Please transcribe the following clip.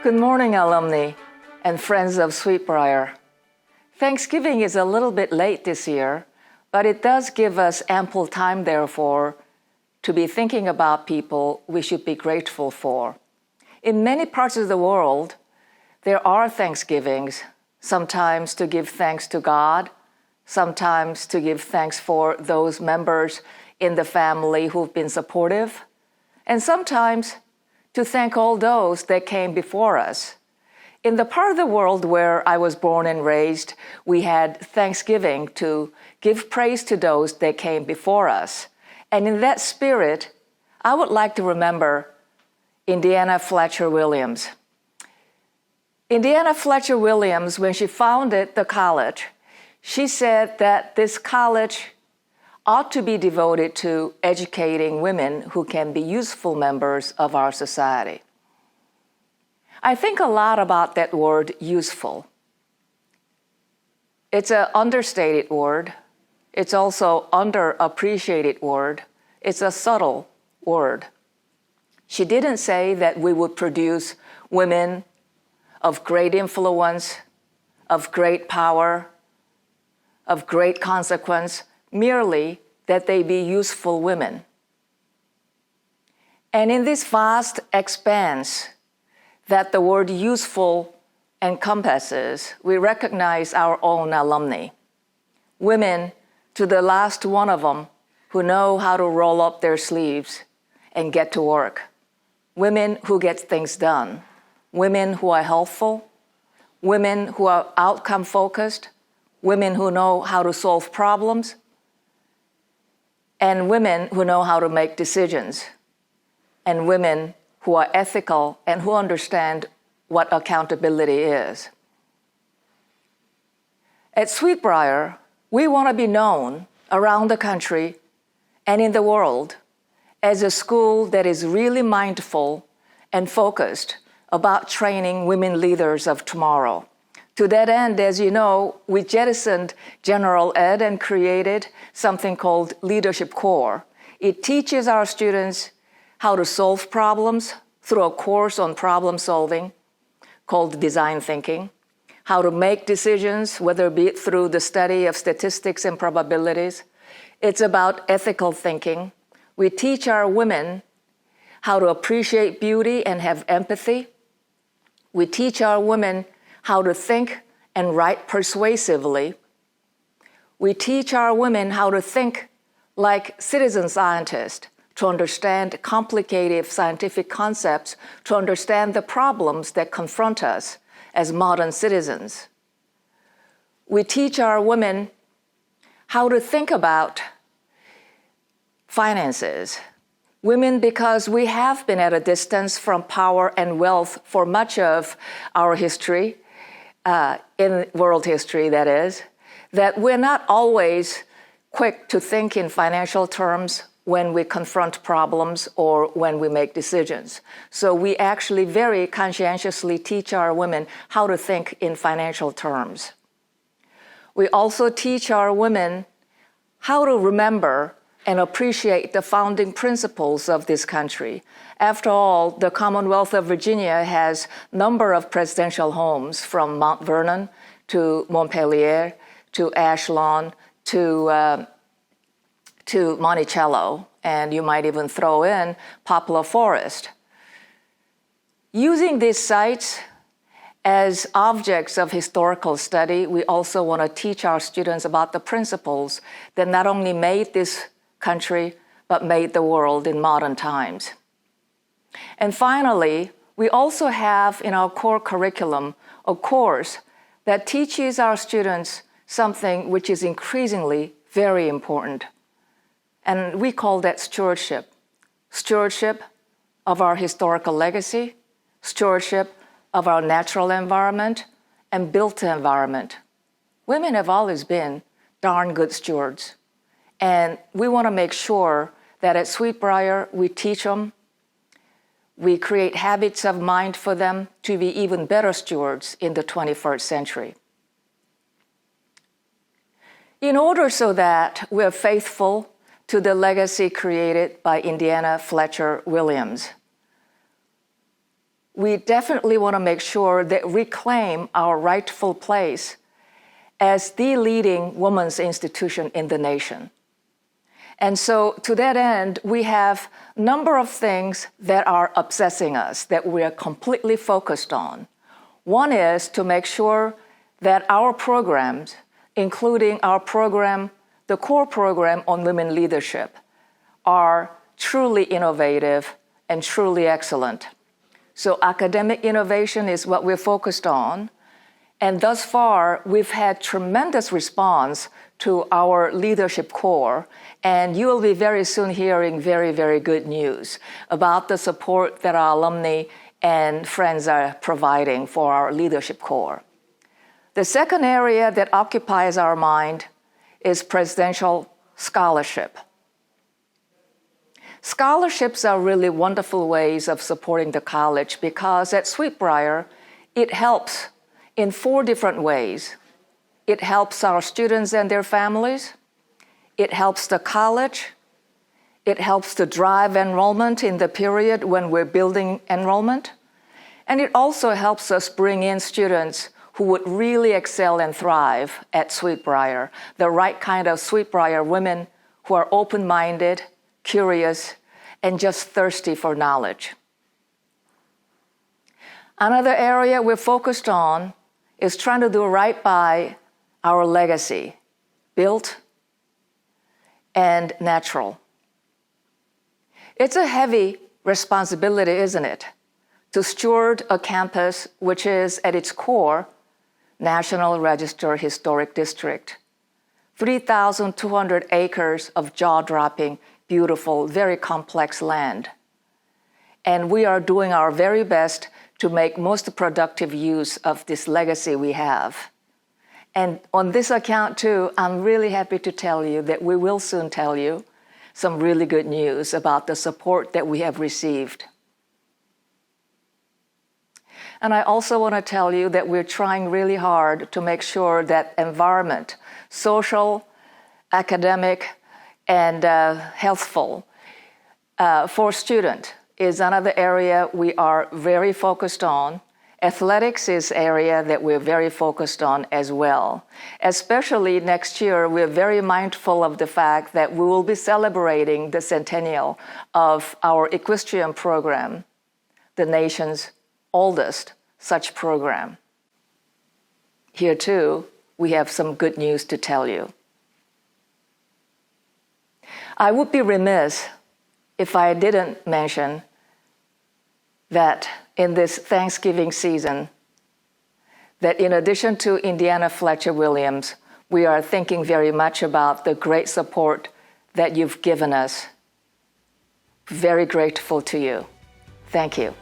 Good morning, alumni and friends of Sweet Briar. Thanksgiving is a little bit late this year, but it does give us ample time, therefore, to be thinking about people we should be grateful for. In many parts of the world, there are Thanksgivings, sometimes to give thanks to God, sometimes to give thanks for those members in the family who've been supportive, and sometimes to thank all those that came before us. In the part of the world where I was born and raised, we had Thanksgiving to give praise to those that came before us. And in that spirit, I would like to remember Indiana Fletcher Williams. Indiana Fletcher Williams, when she founded the college, she said that this college ought to be devoted to educating women who can be useful members of our society. I think a lot about that word, useful. It's an understated word. It's also underappreciated word. It's a subtle word. She didn't say that we would produce women of great influence, of great power, of great consequence, merely that they be useful women. And in this vast expanse that the word useful encompasses, we recognize our own alumni. Women, to the last one of them, who know how to roll up their sleeves and get to work. Women who get things done. Women who are helpful. Women who are outcome focused. Women who know how to solve problems. And women who know how to make decisions. And women who are ethical and who understand what accountability is. At Sweet Briar, we want to be known around the country and in the world as a school that is really mindful and focused about training women leaders of tomorrow. To that end, as you know, we jettisoned general ed and created something called Leadership Core. It teaches our students how to solve problems through a course on problem solving called design thinking, how to make decisions, whether it be through the study of statistics and probabilities. It's about ethical thinking. We teach our women how to appreciate beauty and have empathy. We teach our women how to think and write persuasively. We teach our women how to think like citizen scientists, to understand complicated scientific concepts, to understand the problems that confront us as modern citizens. We teach our women how to think about finances. Women, because we have been at a distance from power and wealth for much of our history, in world history that is, that we're not always quick to think in financial terms when we confront problems or when we make decisions. So we actually very conscientiously teach our women how to think in financial terms. We also teach our women how to remember and appreciate the founding principles of this country. After all, the Commonwealth of Virginia has a number of presidential homes, from Mount Vernon to Montpelier to Ashland to Monticello, and you might even throw in Poplar Forest. Using these sites as objects of historical study, we also want to teach our students about the principles that not only made this country, but made the world in modern times. And finally, we also have in our core curriculum a course that teaches our students something which is increasingly very important. And we call that stewardship. Stewardship of our historical legacy, stewardship of our natural environment, and built environment. Women have always been darn good stewards. And we want to make sure that at Sweet Briar, we teach them, we create habits of mind for them to be even better stewards in the 21st century. In order so that we're faithful to the legacy created by Indiana Fletcher Williams, we definitely want to make sure that we claim our rightful place as the leading women's institution in the nation. And so to that end, we have a number of things that are obsessing us, that we are completely focused on. One is to make sure that our programs, including our program, the core program on women leadership, are truly innovative and truly excellent. So academic innovation is what we're focused on. And thus far, we've had tremendous response to our leadership core. And you will be very soon hearing very, very good news about the support that our alumni and friends are providing for our leadership core. The second area that occupies our mind is presidential scholarship. Scholarships are really wonderful ways of supporting the college because at Sweet Briar, it helps in 4 different ways. It helps our students and their families. It helps the college. It helps to drive enrollment in the period when we're building enrollment. And it also helps us bring in students who would really excel and thrive at Sweet Briar, the right kind of Sweet Briar women who are open-minded, curious, and just thirsty for knowledge. Another area we're focused on is trying to do right by our legacy, built and natural. It's a heavy responsibility, isn't it, to steward a campus which is at its core National Register Historic District, 3,200 acres of jaw-dropping, beautiful, very complex land. And we are doing our very best to make most productive use of this legacy we have. And on this account too, I'm really happy to tell you that we will soon tell you some really good news about the support that we have received. And I also want to tell you that we're trying really hard to make sure that environment, social, academic, and healthful for students is another area we are very focused on. Athletics is an area that we're very focused on as well. Especially next year, we're very mindful of the fact that we will be celebrating the centennial of our equestrian program, the nation's oldest such program. Here too, we have some good news to tell you. I would be remiss if I didn't mention that in this Thanksgiving season, that in addition to Indiana Fletcher Williams, we are thinking very much about the great support that you've given us. Very grateful to you. Thank you.